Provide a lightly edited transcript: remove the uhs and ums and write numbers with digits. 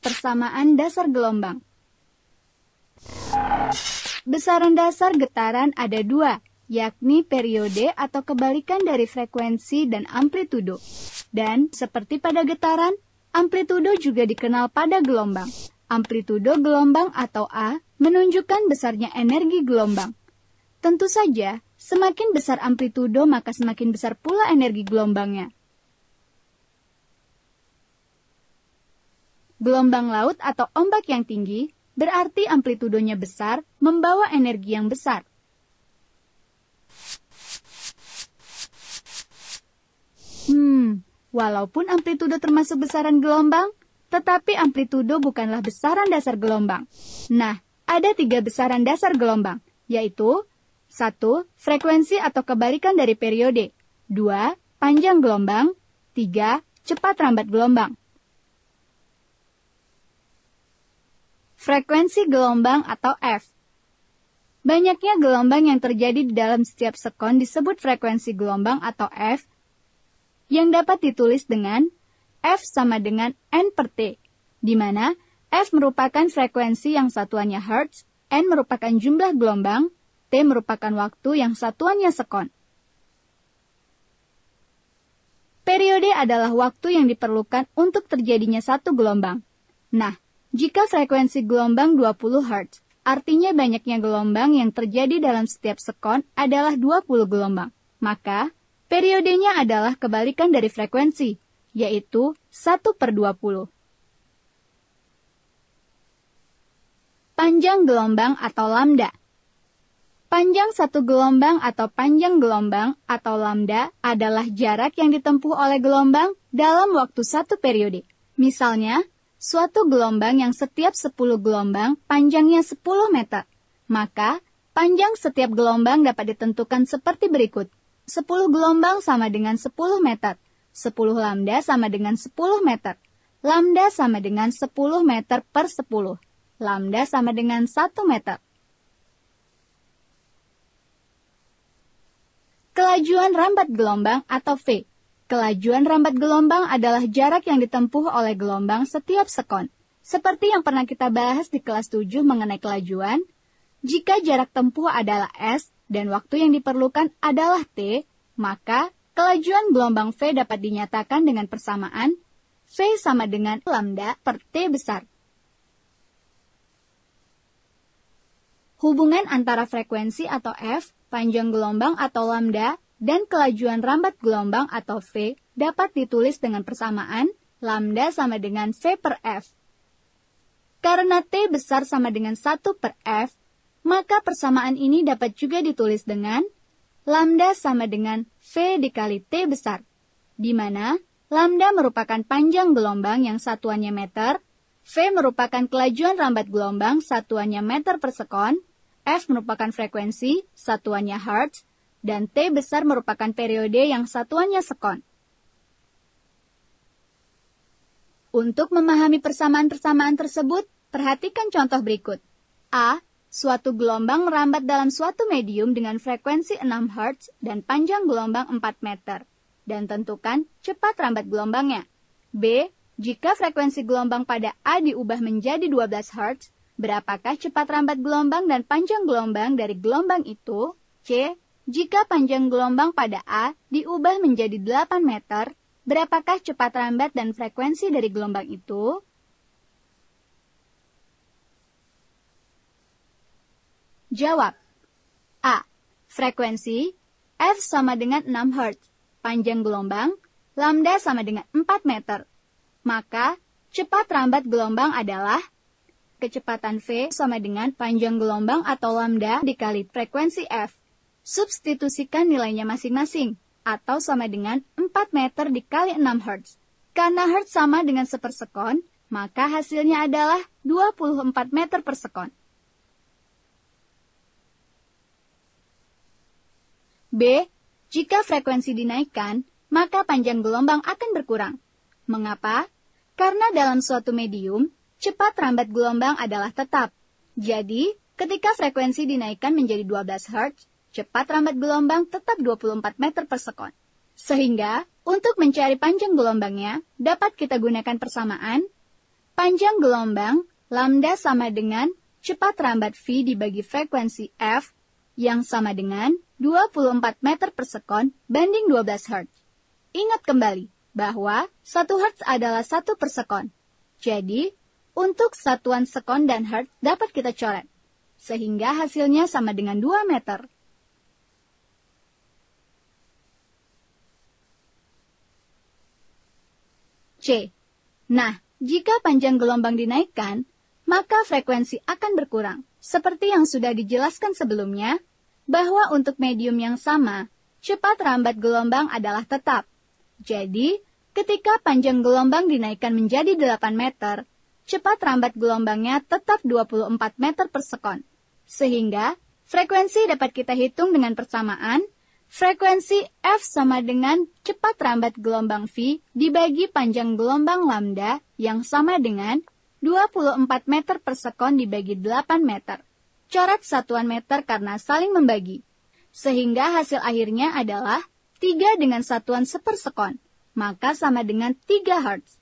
Persamaan dasar gelombang. Besaran dasar getaran ada dua, yakni periode atau kebalikan dari frekuensi dan amplitudo. Dan seperti pada getaran, amplitudo juga dikenal pada gelombang. Amplitudo gelombang atau A menunjukkan besarnya energi gelombang. Tentu saja, semakin besar amplitudo maka semakin besar pula energi gelombangnya. Gelombang laut atau ombak yang tinggi berarti amplitudonya besar, membawa energi yang besar. Walaupun amplitudo termasuk besaran gelombang, tetapi amplitudo bukanlah besaran dasar gelombang. Nah, ada 3 besaran dasar gelombang, yaitu 1. Frekuensi atau kebalikan dari periode. 2. Panjang gelombang. 3. Cepat rambat gelombang. Frekuensi gelombang atau F. Banyaknya gelombang yang terjadi di dalam setiap sekon disebut frekuensi gelombang atau F, yang dapat ditulis dengan F sama dengan N per T, di mana F merupakan frekuensi yang satuannya Hertz, N merupakan jumlah gelombang, T merupakan waktu yang satuannya sekon. Periode adalah waktu yang diperlukan untuk terjadinya satu gelombang. Nah, jika frekuensi gelombang 20 Hz, artinya banyaknya gelombang yang terjadi dalam setiap sekon adalah 20 gelombang. Maka, periodenya adalah kebalikan dari frekuensi, yaitu 1/20. Panjang gelombang atau lambda. Panjang satu gelombang atau panjang gelombang atau lambda adalah jarak yang ditempuh oleh gelombang dalam waktu satu periode. Misalnya, suatu gelombang yang setiap 10 gelombang panjangnya 10 meter. Maka, panjang setiap gelombang dapat ditentukan seperti berikut. 10 gelombang sama dengan 10 meter. 10 lambda sama dengan 10 meter. Lambda sama dengan 10 meter per 10. Lambda sama dengan 1 meter. Kelajuan rambat gelombang atau V. Kelajuan rambat gelombang adalah jarak yang ditempuh oleh gelombang setiap sekon. Seperti yang pernah kita bahas di kelas 7 mengenai kelajuan, jika jarak tempuh adalah S dan waktu yang diperlukan adalah T, maka kelajuan gelombang V dapat dinyatakan dengan persamaan V sama dengan lambda per T besar. Hubungan antara frekuensi atau F, panjang gelombang atau lambda, dan kelajuan rambat gelombang atau V dapat ditulis dengan persamaan lambda sama dengan V per F. Karena T besar sama dengan 1 per F, maka persamaan ini dapat juga ditulis dengan lambda sama dengan V dikali T besar, di mana lambda merupakan panjang gelombang yang satuannya meter, V merupakan kelajuan rambat gelombang satuannya meter per sekon, F merupakan frekuensi satuannya Hertz, dan T besar merupakan periode yang satuannya sekon. Untuk memahami persamaan-persamaan tersebut, perhatikan contoh berikut. A. Suatu gelombang merambat dalam suatu medium dengan frekuensi 6 Hz dan panjang gelombang 4 meter, dan tentukan cepat rambat gelombangnya. B. Jika frekuensi gelombang pada A diubah menjadi 12 Hz, berapakah cepat rambat gelombang dan panjang gelombang dari gelombang itu? C. Jika panjang gelombang pada A diubah menjadi 8 meter, berapakah cepat rambat dan frekuensi dari gelombang itu? Jawab. A. Frekuensi F sama dengan 6 Hz. Panjang gelombang lambda sama dengan 4 meter. Maka, cepat rambat gelombang adalah kecepatan V sama dengan panjang gelombang atau lambda dikali frekuensi F. Substitusikan nilainya masing-masing, atau sama dengan 4 meter dikali 6 Hz. Karena Hz sama dengan 1 per sekon, maka hasilnya adalah 24 meter per sekon. B. Jika frekuensi dinaikkan, maka panjang gelombang akan berkurang. Mengapa? Karena dalam suatu medium, cepat rambat gelombang adalah tetap. Jadi, ketika frekuensi dinaikkan menjadi 12 Hz, cepat rambat gelombang tetap 24 meter per sekon. Sehingga, untuk mencari panjang gelombangnya, dapat kita gunakan persamaan Panjang gelombang lambda sama dengan cepat rambat V dibagi frekuensi F yang sama dengan 24 meter per sekon banding 12 Hz. Ingat kembali bahwa 1 Hz adalah 1 per sekon. Jadi, untuk satuan sekon dan Hz dapat kita coret, sehingga hasilnya sama dengan 2 meter. C. Nah, jika panjang gelombang dinaikkan, maka frekuensi akan berkurang. Seperti yang sudah dijelaskan sebelumnya, bahwa untuk medium yang sama, cepat rambat gelombang adalah tetap. Jadi, ketika panjang gelombang dinaikkan menjadi 8 meter, cepat rambat gelombangnya tetap 24 meter per sekon. Sehingga, frekuensi dapat kita hitung dengan persamaan, frekuensi F sama dengan cepat rambat gelombang V dibagi panjang gelombang lambda yang sama dengan 24 meter per sekon dibagi 8 meter. Coret satuan meter karena saling membagi. Sehingga hasil akhirnya adalah 3 dengan satuan sepersekon, maka sama dengan 3 Hz.